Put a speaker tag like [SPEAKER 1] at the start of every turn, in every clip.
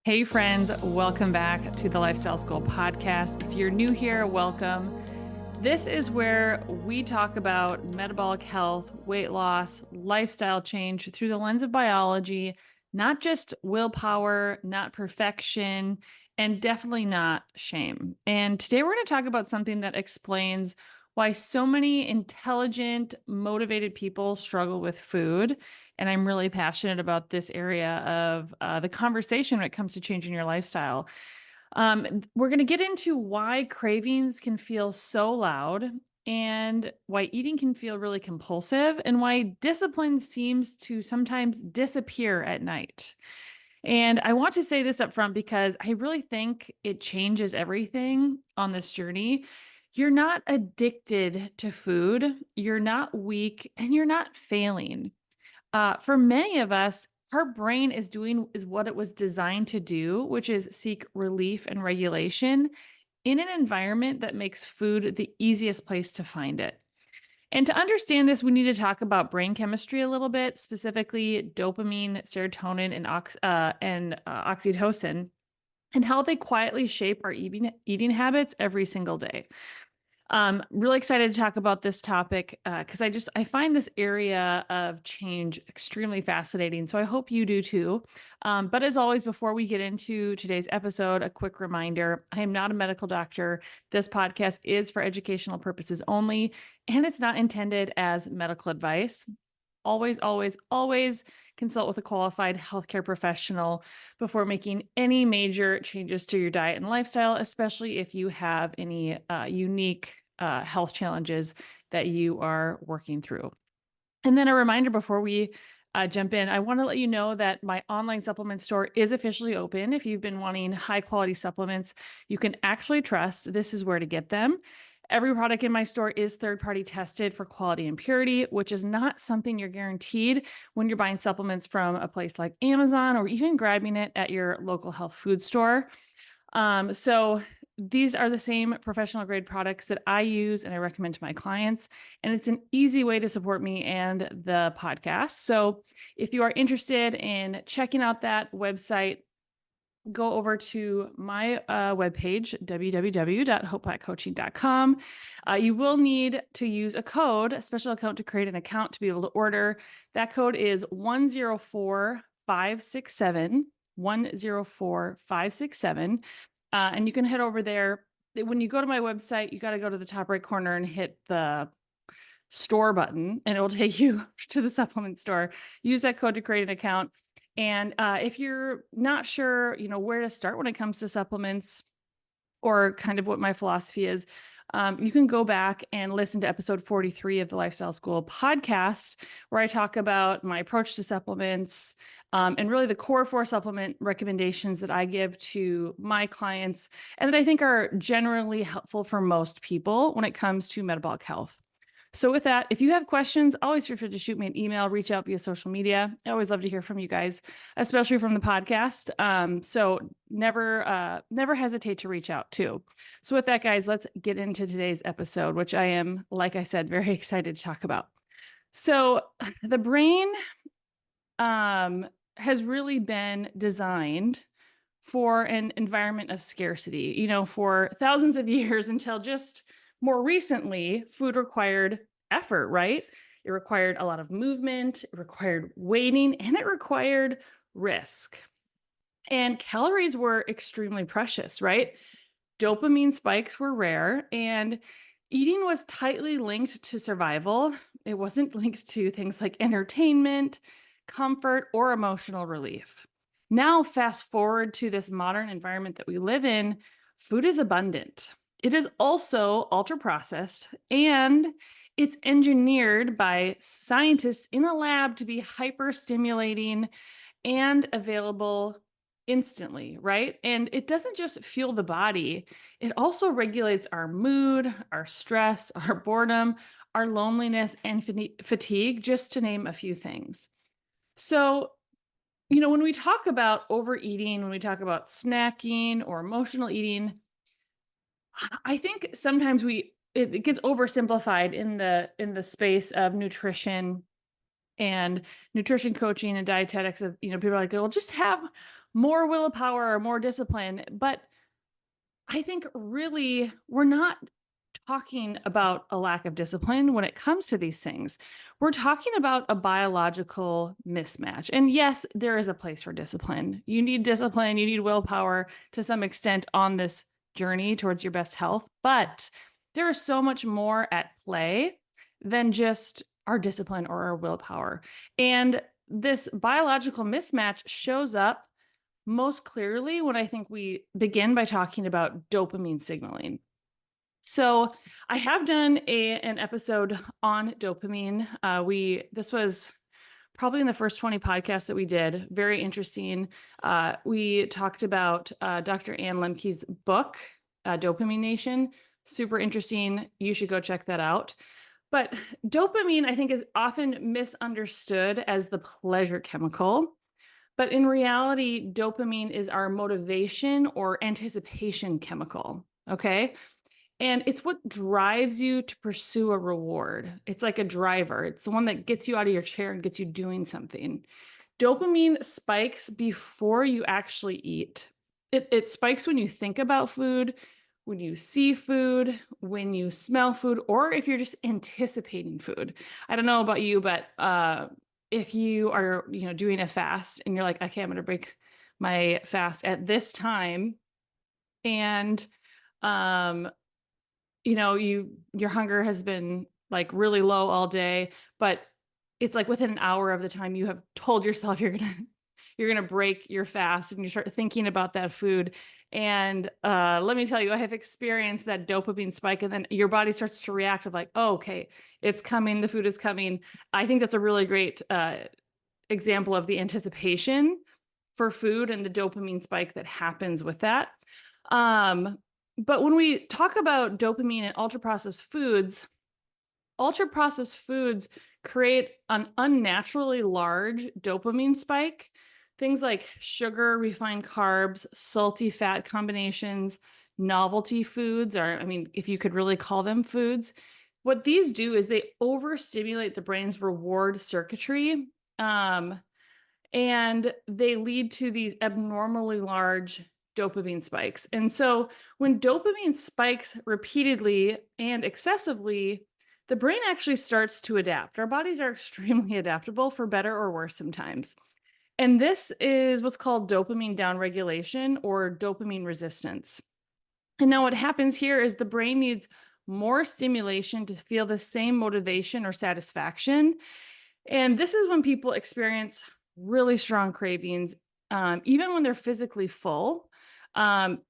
[SPEAKER 1] Hey friends, welcome back to the Lifestyle School podcast. If you're new here, welcome. This is where we talk about metabolic health, weight loss, lifestyle change through the lens of biology, not just willpower, not perfection, and definitely not shame. And today we're going to talk about something that explains why so many intelligent, motivated people struggle with food. And I'm really passionate about this area of the conversation when it comes to changing your lifestyle. We're going to get into why cravings can feel so loud and why eating can feel really compulsive and why discipline seems to sometimes disappear at night. And I want to say this up front because I really think it changes everything on this journey. You're not addicted to food, you're not weak, and you're not failing. For many of us, our brain is what it was designed to do, which is seek relief and regulation in an environment that makes food the easiest place to find it. And to understand this, we need to talk about brain chemistry a little bit, specifically dopamine, serotonin, and oxytocin, and how they quietly shape our eating habits every single day. Really excited to talk about this topic because I find this area of change extremely fascinating. So I hope you do too. But as always, before we get into today's episode, a quick reminder: I am not a medical doctor. This podcast is for educational purposes only, and it's not intended as medical advice. Always, always, always consult with a qualified healthcare professional before making any major changes to your diet and lifestyle, especially if you have any unique health challenges that you are working through. And then a reminder before we jump in, I want to let you know that my online supplement store is officially open. If you've been wanting high quality supplements you can actually trust, this is where to get them. Every product in my store is third-party tested for quality and purity, which is not something you're guaranteed when you're buying supplements from a place like Amazon or even grabbing it at your local health food store. So these are the same professional grade products that I use and I recommend to my clients. And it's an easy way to support me and the podcast. So if you are interested in checking out that website, go over to my webpage, www.hopeplatcoaching.com. You will need to use a special account to create an account to be able to order. That code is 104567, 104567. And you can head over there. When you go to my website, you got to go to the top right corner and hit the store button, and it will take you to the supplement store. Use that code to create an account. And if you're not sure, where to start when it comes to supplements or kind of what my philosophy is, you can go back and listen to episode 43 of the Lifestyle School podcast, where I talk about my approach to supplements and really the core 4 supplement recommendations that I give to my clients and that I think are generally helpful for most people when it comes to metabolic health. So with that, if you have questions, always feel free to shoot me an email, reach out via social media. I always love to hear from you guys, especially from the podcast. So never hesitate to reach out too. So with that, guys, let's get into today's episode, which I am, like I said, very excited to talk about. So the brain has really been designed for an environment of scarcity, for thousands of years until just more recently, food required effort, right? It required a lot of movement, it required waiting, and it required risk. And calories were extremely precious, right? Dopamine spikes were rare, and eating was tightly linked to survival. It wasn't linked to things like entertainment, comfort, or emotional relief. Now, fast forward to this modern environment that we live in, food is abundant. It is also ultra processed, and it's engineered by scientists in a lab to be hyper stimulating and available instantly, right? And it doesn't just fuel the body, it also regulates our mood, our stress, our boredom, our loneliness, and fatigue, just to name a few things. So, when we talk about overeating, when we talk about snacking or emotional eating, I think sometimes it gets oversimplified in the space of nutrition and nutrition coaching and dietetics. People are like, well, just have more willpower or more discipline. But I think really we're not talking about a lack of discipline when it comes to these things. We're talking about a biological mismatch. And yes, there is a place for discipline. You need discipline, you need willpower to some extent on this journey towards your best health. But there is so much more at play than just our discipline or our willpower. And this biological mismatch shows up most clearly when I think we begin by talking about dopamine signaling. So I have done an episode on dopamine. This was probably in the first 20 podcasts that we did. Very interesting. We talked about Dr. Ann Lemke's book, Dopamine Nation. Super interesting. You should go check that out. But dopamine, I think, is often misunderstood as the pleasure chemical. But in reality, dopamine is our motivation or anticipation chemical. Okay. And it's what drives you to pursue a reward. It's like a driver. It's the one that gets you out of your chair and gets you doing something. Dopamine spikes before you actually eat. It spikes when you think about food, when you see food, when you smell food, or if you're just anticipating food. I don't know about you, but if you are, doing a fast and you're like, okay, I'm going to break my fast at this time, and your hunger has been like really low all day, but it's like within an hour of the time you have told yourself you're gonna break your fast, and you start thinking about that food. And let me tell you, I have experienced that dopamine spike, and then your body starts to react of like, oh, okay, it's coming, the food is coming. I think that's a really great example of the anticipation for food and the dopamine spike that happens with that. But when we talk about dopamine and ultra processed foods create an unnaturally large dopamine spike. Things like sugar, refined carbs, salty fat combinations, novelty foods, or if you could really call them foods. What these do is they overstimulate the brain's reward circuitry. And they lead to these abnormally large dopamine spikes. And so when dopamine spikes repeatedly and excessively, the brain actually starts to adapt. Our bodies are extremely adaptable, for better or worse sometimes. And this is what's called dopamine downregulation or dopamine resistance. And now what happens here is the brain needs more stimulation to feel the same motivation or satisfaction. And this is when people experience really strong cravings, even when they're physically full.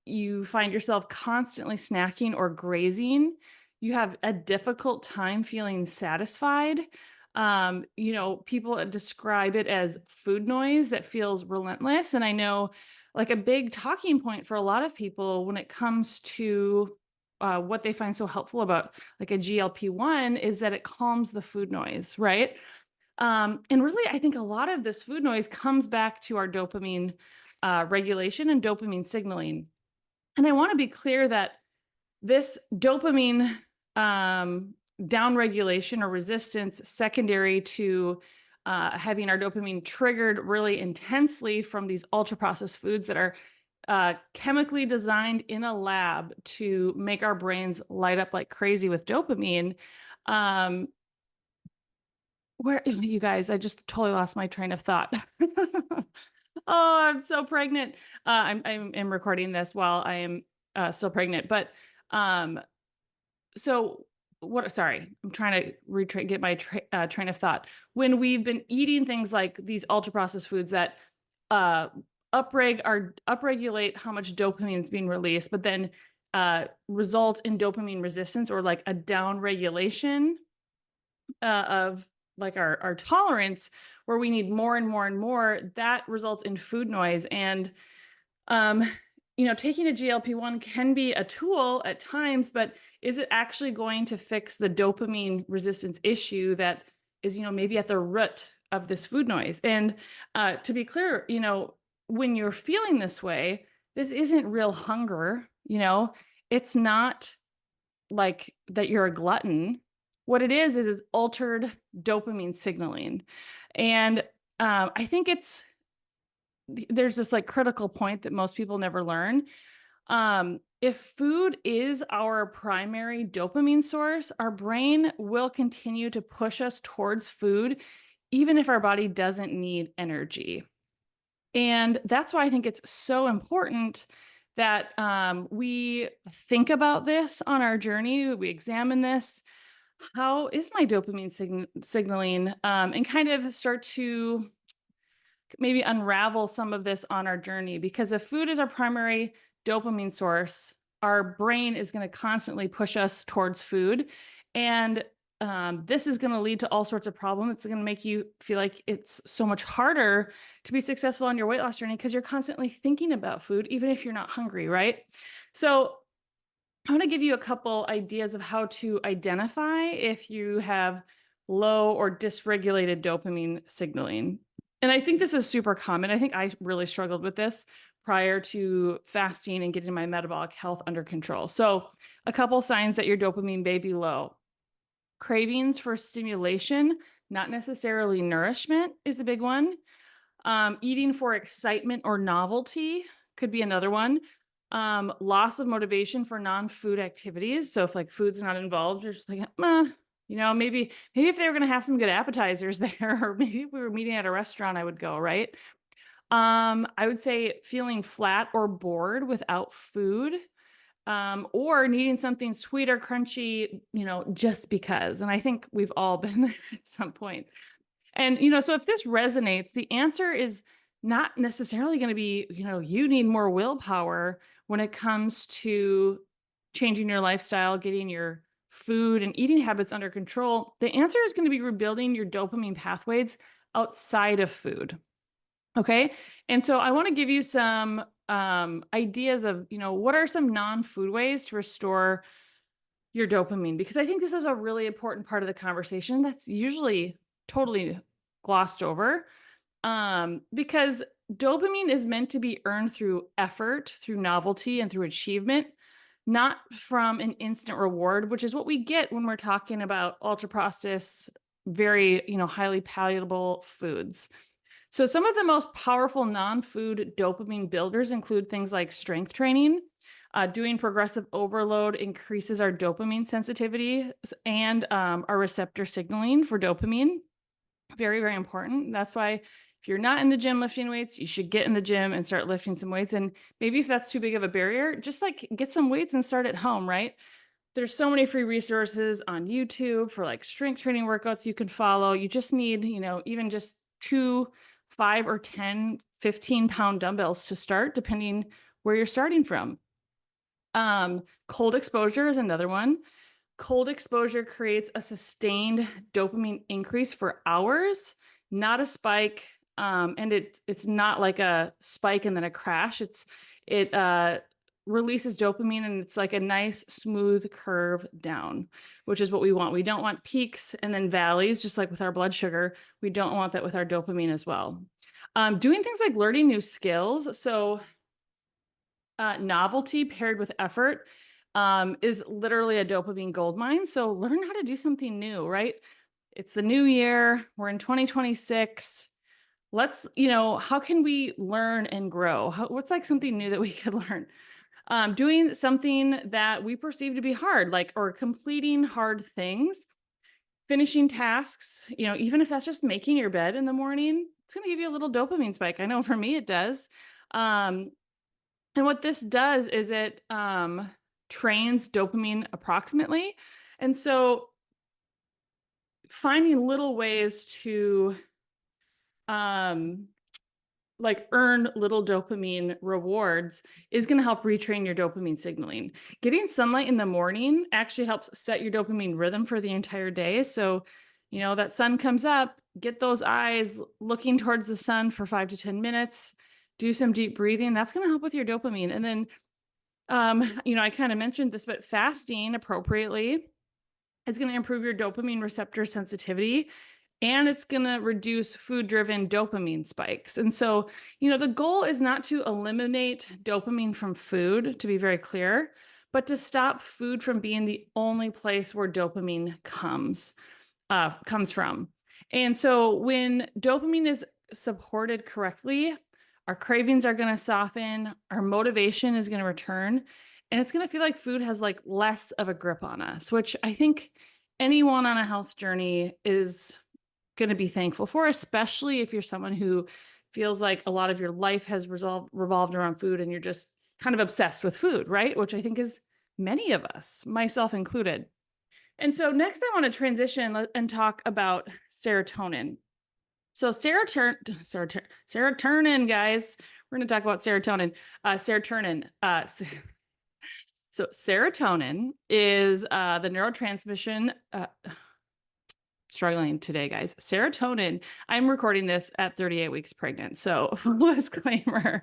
[SPEAKER 1] You find yourself constantly snacking or grazing. You have a difficult time feeling satisfied. People describe it as food noise that feels relentless. And I know like a big talking point for a lot of people when it comes to what they find so helpful about like a GLP-1 is that it calms the food noise, right? And really, I think a lot of this food noise comes back to our dopamine regulation and dopamine signaling. And I want to be clear that this dopamine downregulation or resistance secondary to having our dopamine triggered really intensely from these ultra processed foods that are chemically designed in a lab to make our brains light up like crazy with dopamine. Where you guys, I just totally lost my train of thought. Oh, I'm so pregnant. I'm recording this while I am still pregnant. But so what? Sorry, I'm trying to get my train of thought. When we've been eating things like these ultra processed foods that upregulate how much dopamine is being released, but then result in dopamine resistance or like a down regulation of like our tolerance, where we need more and more and more, that results in food noise. And taking a GLP-1 can be a tool at times, but is it actually going to fix the dopamine resistance issue that is maybe at the root of this food noise? And to be clear, when you're feeling this way, this isn't real hunger. It's not like that you're a glutton. What it is it's altered dopamine signaling. And I think it's there's this like critical point that most people never learn. If food is our primary dopamine source, our brain will continue to push us towards food, even if our body doesn't need energy. And that's why I think it's so important that we think about this on our journey. We examine this. How is my dopamine signaling? And kind of start to maybe unravel some of this on our journey, because if food is our primary dopamine source, our brain is going to constantly push us towards food. And this is going to lead to all sorts of problems. It's going to make you feel like it's so much harder to be successful on your weight loss journey because you're constantly thinking about food, even if you're not hungry, right? So I want to give you a couple ideas of how to identify if you have low or dysregulated dopamine signaling. And I think this is super common. I think I really struggled with this prior to fasting and getting my metabolic health under control. So a couple signs that your dopamine may be low. Cravings for stimulation, not necessarily nourishment, is a big one. Eating for excitement or novelty could be another one. Loss of motivation for non-food activities. So if like food's not involved, you're just like, maybe if they were going to have some good appetizers there, or maybe if we were meeting at a restaurant, I would go, right? I would say feeling flat or bored without food, or needing something sweet or crunchy, just because. And I think we've all been there at some point. And, so if this resonates, the answer is not necessarily going to be, you need more willpower when it comes to changing your lifestyle, getting your food and eating habits under control. The answer is going to be rebuilding your dopamine pathways outside of food. Okay. And so I want to give you some ideas of, what are some non-food ways to restore your dopamine, because I think this is a really important part of the conversation that's usually totally glossed over, because dopamine is meant to be earned through effort, through novelty, and through achievement, not from an instant reward, which is what we get when we're talking about ultra processed, very, highly palatable foods. So some of the most powerful non-food dopamine builders include things like strength training. Doing progressive overload increases our dopamine sensitivity and our receptor signaling for dopamine. Very, very important. That's why if you're not in the gym lifting weights, you should get in the gym and start lifting some weights. And maybe if that's too big of a barrier, just like get some weights and start at home, right? There's so many free resources on YouTube for like strength training workouts you can follow. You just need, even just 2, 5 or 10, 15-pound dumbbells to start, depending where you're starting from. Cold exposure is another one. Cold exposure creates a sustained dopamine increase for hours, not a spike. And it's not like a spike and then a crash. It releases dopamine, and it's like a nice smooth curve down, which is what we want. We don't want peaks and then valleys, just like with our blood sugar. We don't want that with our dopamine as well. Doing things like learning new skills. So novelty paired with effort is literally a dopamine gold mine. So learn how to do something new, right? It's the new year. We're in 2026. Let's, how can we learn and grow? What's like something new that we could learn? Doing something that we perceive to be hard, or completing hard things, finishing tasks, even if that's just making your bed in the morning, it's going to give you a little dopamine spike. I know for me it does. And what this does is it trains dopamine approximately. And so finding little ways to earn little dopamine rewards is going to help retrain your dopamine signaling. Getting sunlight in the morning actually helps set your dopamine rhythm for the entire day. So, that sun comes up, get those eyes looking towards the sun for 5 to 10 minutes, do some deep breathing. That's going to help with your dopamine. And then, I kind of mentioned this, but fasting appropriately is going to improve your dopamine receptor sensitivity, and it's going to reduce food-driven dopamine spikes. And so, the goal is not to eliminate dopamine from food, to be very clear, but to stop food from being the only place where dopamine comes from. And so when dopamine is supported correctly, Our cravings are going to soften. Our motivation is going to return. And it's going to feel like food has like less of a grip on us, which I think anyone on a health journey is going to be thankful for, especially if you're someone who feels like a lot of your life has revolved around food and you're just kind of obsessed with food, right? Which I think is many of us, myself included. And so next I want to transition and talk about serotonin. So serotonin, guys, we're going to talk about serotonin. Serotonin. So serotonin is the neurotransmission. Struggling today, guys. Serotonin. I'm recording this at 38 weeks pregnant. So full disclaimer.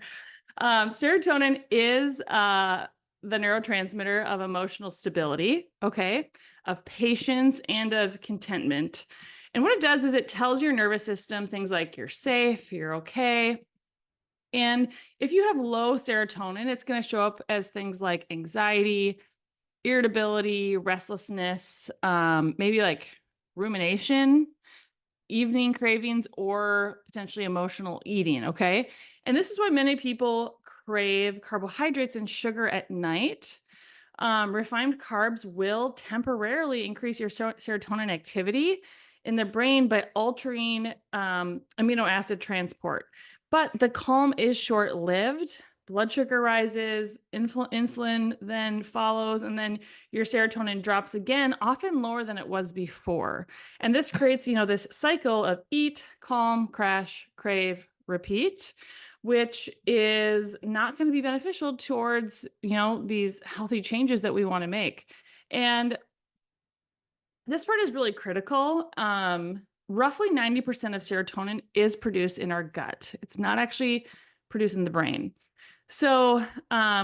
[SPEAKER 1] Serotonin is the neurotransmitter of emotional stability, okay, of patience and of contentment. And what it does is it tells your nervous system things like you're safe, you're okay. And if you have low serotonin, it's going to show up as things like anxiety, irritability, restlessness, maybe like rumination, evening cravings, or potentially emotional eating. Okay. And this is why many people crave carbohydrates and sugar at night. Refined carbs will temporarily increase your serotonin activity in the brain by altering amino acid transport. But the calm is short lived. Blood sugar rises, insulin then follows, and then your serotonin drops again, often lower than it was before. And this creates, this cycle of eat, calm, crash, crave, repeat, which is not going to be beneficial towards, these healthy changes that we want to make. And this part is really critical. Roughly 90% of serotonin is produced in our gut. It's not actually produced in the brain. So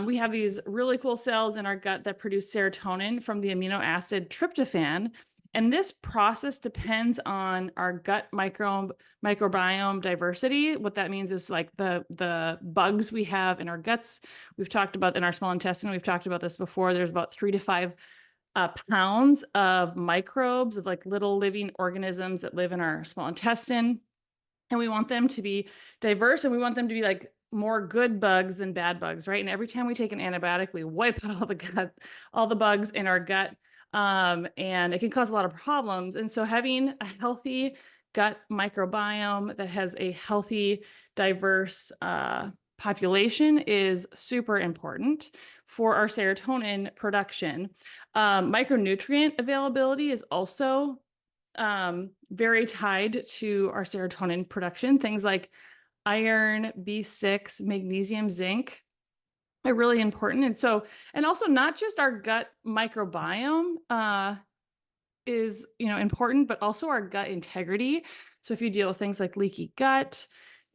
[SPEAKER 1] we have these really cool cells in our gut that produce serotonin from the amino acid tryptophan. And this process depends on our gut microbiome diversity. What that means is like the bugs we have in our guts. We've talked about in our small intestine. We've talked about this before. There's about 3 to 5 pounds of microbes, of like little living organisms that live in our small intestine. And we want them to be diverse, and we want them to be like more good bugs than bad bugs, right? And every time we take an antibiotic, we wipe out all the bugs in our gut, and it can cause a lot of problems. And so having a healthy gut microbiome that has a healthy, diverse population is super important for our serotonin production. Micronutrient availability is also very tied to our serotonin production. Things like iron, B6, magnesium, zinc are really important. And also not just our gut microbiome is, important, but also our gut integrity. So if you deal with things like leaky gut,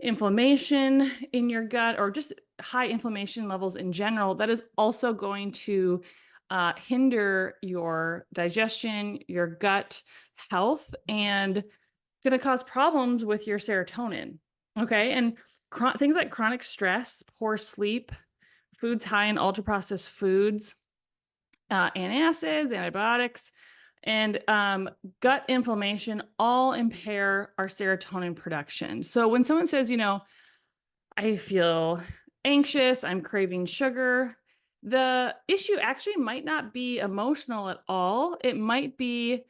[SPEAKER 1] inflammation in your gut, or just high inflammation levels in general, that is also going to hinder your digestion, your gut health, and going to cause problems with your serotonin. Okay. And things like chronic stress, poor sleep, foods high in ultra processed foods, antacids, antibiotics, and gut inflammation all impair our serotonin production. So when someone says, I feel anxious, I'm craving sugar, the issue actually might not be emotional at all. It might be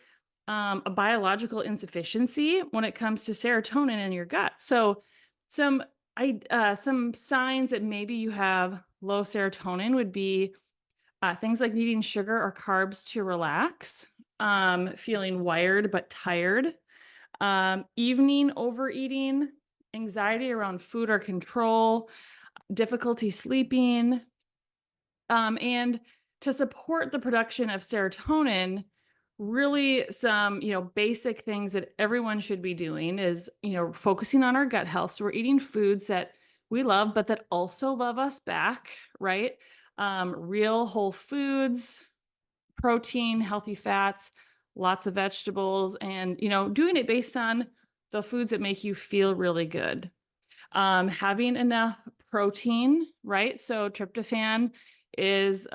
[SPEAKER 1] a biological insufficiency when it comes to serotonin in your gut. So some signs that maybe you have low serotonin would be things like needing sugar or carbs to relax, feeling wired but tired, evening overeating, anxiety around food or control, difficulty sleeping. And to support the production of serotonin, really some, basic things that everyone should be doing is, focusing on our gut health. So we're eating foods that we love, but that also love us back, right? Real whole foods, protein, healthy fats, lots of vegetables, and, doing it based on the foods that make you feel really good. Having enough protein, right? So tryptophan is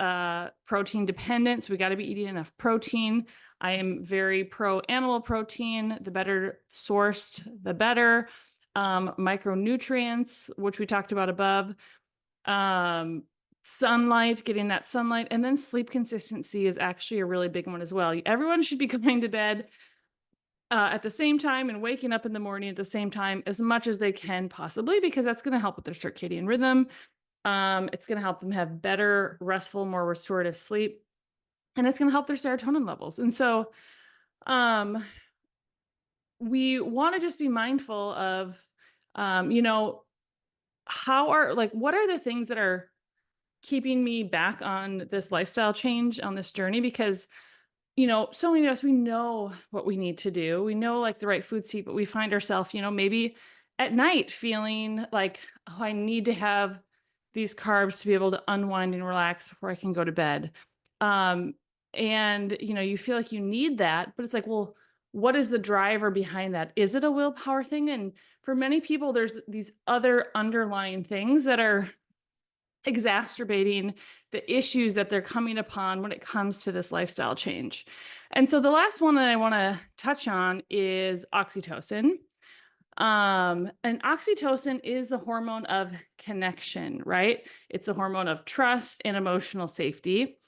[SPEAKER 1] protein dependent. So we got to be eating enough protein. I am very pro animal protein. The better sourced, the better. micronutrients, which we talked about above, um, sunlight, getting that sunlight, and then sleep consistency is actually a really big one as well. Everyone should be going to bed at the same time and waking up in the morning at the same time as much as they can possibly, because that's going to help with their circadian rhythm. It's going to help them have better, restful, more restorative sleep, and it's going to help their serotonin levels. And so, we want to just be mindful of, you know, what are the things that are keeping me back on this lifestyle change, on this journey? Because so many of us, we know what we need to do. We know like the right food to eat, but we find ourselves, maybe at night feeling like, oh, I need to have these carbs to be able to unwind and relax before I can go to bed. And you feel like you need that, but it's like, well, what is the driver behind that? Is it a willpower thing? And for many people, there's these other underlying things that are exacerbating the issues that they're coming upon when it comes to this lifestyle change. And so the last one that I want to touch on is oxytocin. And oxytocin is the hormone of connection, right? It's a hormone of trust and emotional safety.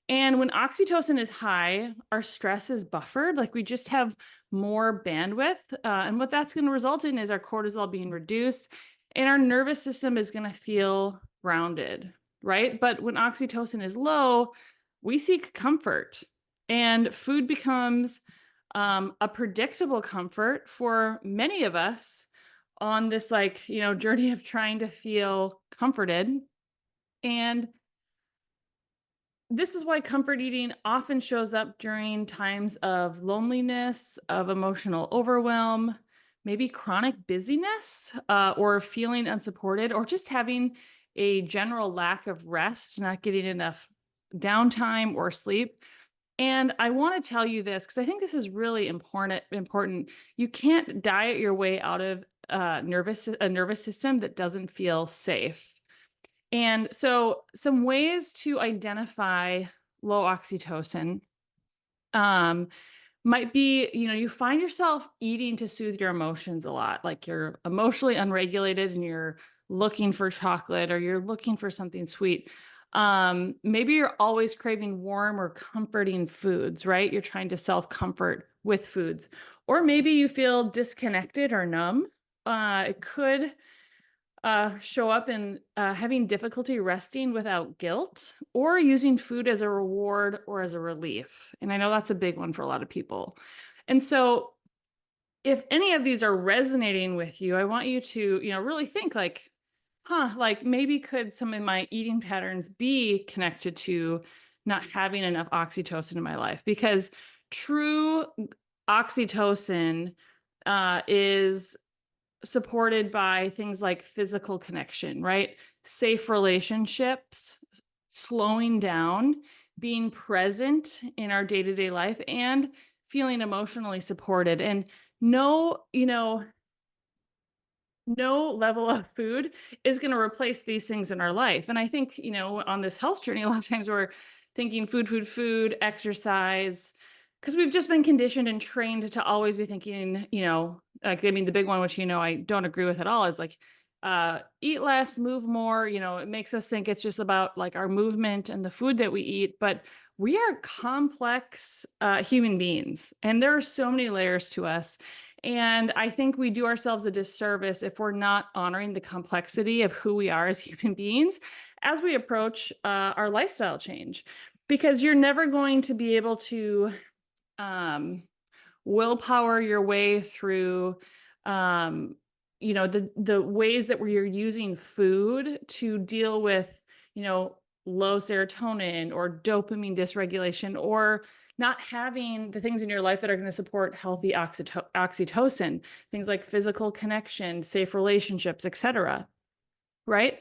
[SPEAKER 1] And when oxytocin is high, our stress is buffered, like we just have more bandwidth. And what that's going to result in is our cortisol being reduced and our nervous system is going to feel grounded, right? But when oxytocin is low, we seek comfort, and food becomes a predictable comfort for many of us on this journey of trying to feel comforted. And this is why comfort eating often shows up during times of loneliness, of emotional overwhelm, maybe chronic busyness, or feeling unsupported, or just having a general lack of rest, not getting enough downtime or sleep. And I want to tell you this because I think this is really important. You can't diet your way out of a nervous system that doesn't feel safe. And so some ways to identify low oxytocin might be, you find yourself eating to soothe your emotions a lot, like you're emotionally unregulated and you're looking for chocolate or you're looking for something sweet. Maybe you're always craving warm or comforting foods, right? You're trying to self-comfort with foods. Or maybe you feel disconnected or numb. It could show up in having difficulty resting without guilt, or using food as a reward or as a relief. And I know that's a big one for a lot of people. And so if any of these are resonating with you, I want you to, really think like, like maybe could some of my eating patterns be connected to not having enough oxytocin in my life? Because true oxytocin is supported by things like physical connection, right? Safe relationships, slowing down, being present in our day-to-day life, and feeling emotionally supported. And no level of food is going to replace these things in our life. And I think, on this health journey, a lot of times we're thinking food, exercise, because we've just been conditioned and trained to always be thinking, the big one, which, I don't agree with at all, is like, eat less, move more. It makes us think it's just about like our movement and the food that we eat, but we are complex human beings, and there are so many layers to us. And I think we do ourselves a disservice if we're not honoring the complexity of who we are as human beings as we approach our lifestyle change, because you're never going to be able to willpower your way through the ways that we're using food to deal with low serotonin or dopamine dysregulation, or not having the things in your life that are going to support healthy oxytocin, things like physical connection, safe relationships, etc. Right?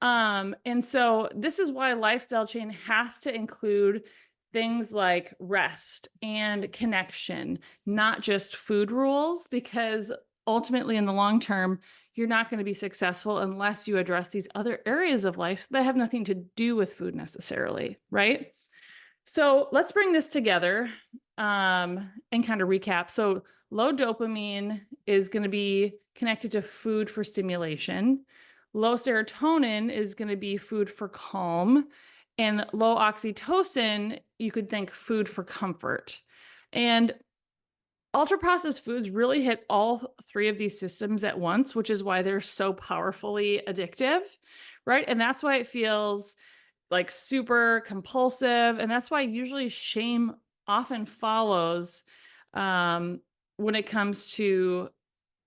[SPEAKER 1] And so this is why lifestyle change has to include things like rest and connection, not just food rules, because ultimately in the long term, you're not going to be successful unless you address these other areas of life that have nothing to do with food necessarily, right? So let's bring this together and kind of recap. So Low dopamine is going to be connected to food for stimulation. Low serotonin is going to be food for calm. And low oxytocin, you could think food for comfort. And ultra processed foods really hit all three of these systems at once, which is why they're so powerfully addictive, right? And that's why it feels like super compulsive. And that's why usually shame often follows when it comes to,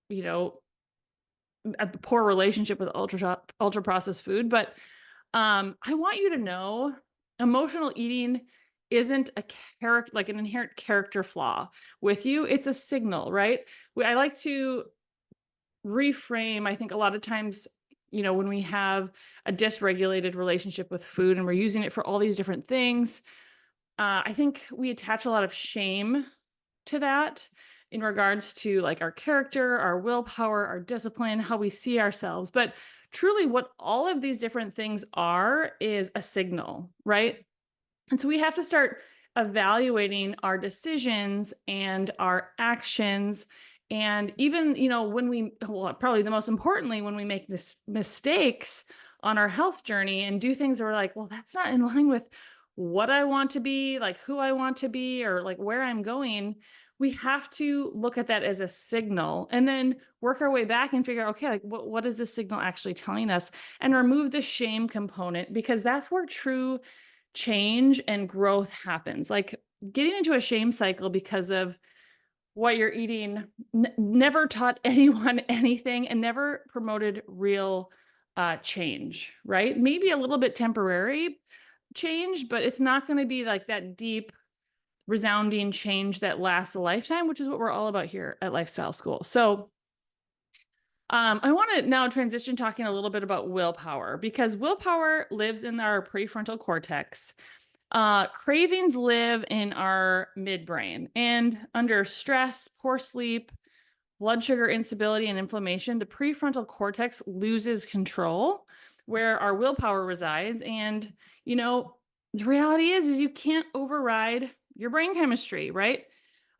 [SPEAKER 1] you know, a poor relationship with ultra processed food. But I want you to know emotional eating isn't a character, like an inherent character flaw with you. It's a signal, right? I like to reframe, I think a lot of times, when we have a dysregulated relationship with food and we're using it for all these different things, I think we attach a lot of shame to that in regards to like our character, our willpower, our discipline, how we see ourselves. But truly, what all of these different things are is a signal, right? And so we have to start evaluating our decisions and our actions. And even, probably the most importantly, when we make mistakes on our health journey and do things that we're like, well, that's not in line with what I want to be, like who I want to be, or like where I'm going, we have to look at that as a signal and then work our way back and figure out, okay, like what is this signal actually telling us, and remove the shame component, because that's where true change and growth happens. Like getting into a shame cycle because of what you're eating never taught anyone anything and never promoted real change, right? Maybe a little bit temporary change, but it's not going to be like that deep, resounding change that lasts a lifetime, which is what we're all about here at Lifestyle School. So I want to now transition talking a little bit about willpower, because willpower lives in our prefrontal cortex. Cravings live in our midbrain, and under stress, poor sleep, blood sugar instability, and inflammation, the prefrontal cortex loses control where our willpower resides. And, the reality is you can't override your brain chemistry, right?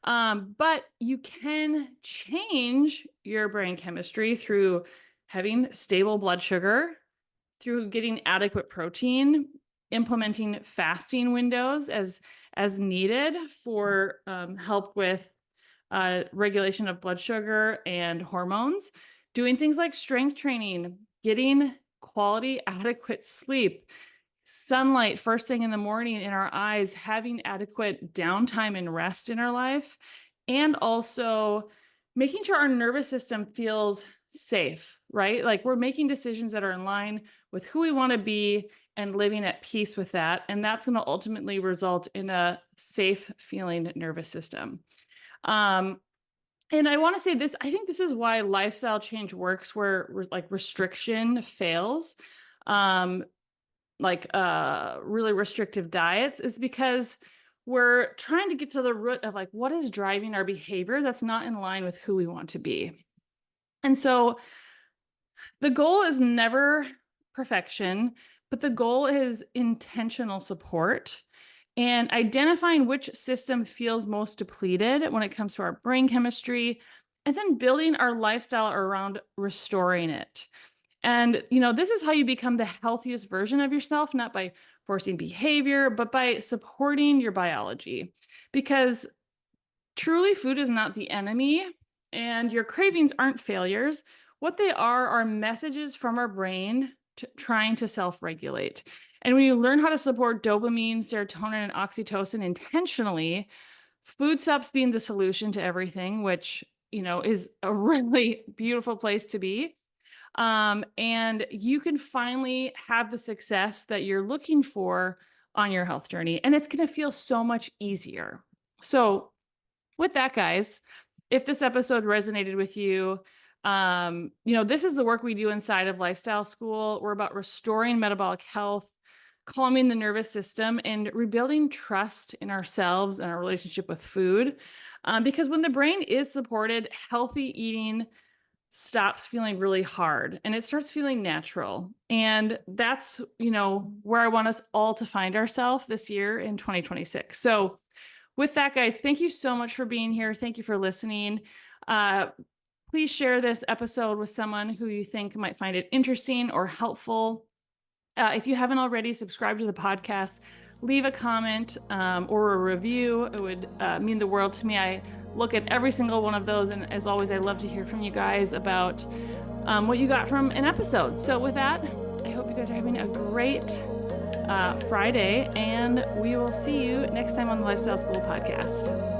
[SPEAKER 1] But you can change your brain chemistry through having stable blood sugar, through getting adequate protein, implementing fasting windows as needed for help with regulation of blood sugar and hormones, doing things like strength training, getting quality, adequate sleep, sunlight first thing in the morning in our eyes, having adequate downtime and rest in our life, and also making sure our nervous system feels safe, right? Like we're making decisions that are in line with who we want to be and living at peace with that. And that's going to ultimately result in a safe feeling nervous system. And I want to say this, I think this is why lifestyle change works where like restriction fails. Really restrictive diets, is because we're trying to get to the root of like what is driving our behavior that's not in line with who we want to be. And so the goal is never perfection, but the goal is intentional support and identifying which system feels most depleted when it comes to our brain chemistry, and then building our lifestyle around restoring it. And, this is how you become the healthiest version of yourself, not by forcing behavior, but by supporting your biology. Because truly, food is not the enemy, and your cravings aren't failures. What they are messages from our brain trying to self-regulate. And when you learn how to support dopamine, serotonin, and oxytocin intentionally, food stops being the solution to everything, which, is a really beautiful place to be. And you can finally have the success that you're looking for on your health journey. And it's going to feel so much easier. So with that, guys, if this episode resonated with you, this is the work we do inside of Lifestyle School. We're about restoring metabolic health, calming the nervous system, and rebuilding trust in ourselves and our relationship with food. Because when the brain is supported, healthy eating stops feeling really hard and it starts feeling natural. And that's, where I want us all to find ourselves this year in 2026. So With that, guys, thank you so much for being here. Thank you for listening. Please share this episode with someone who you think might find it interesting or helpful. If you haven't already subscribed to the podcast, leave a comment or a review. It would mean the world to me. I look at every single one of those. And as always, I love to hear from you guys about what you got from an episode. So with that, I hope you guys are having a great Friday, and we will see you next time on the Lifestyle School podcast.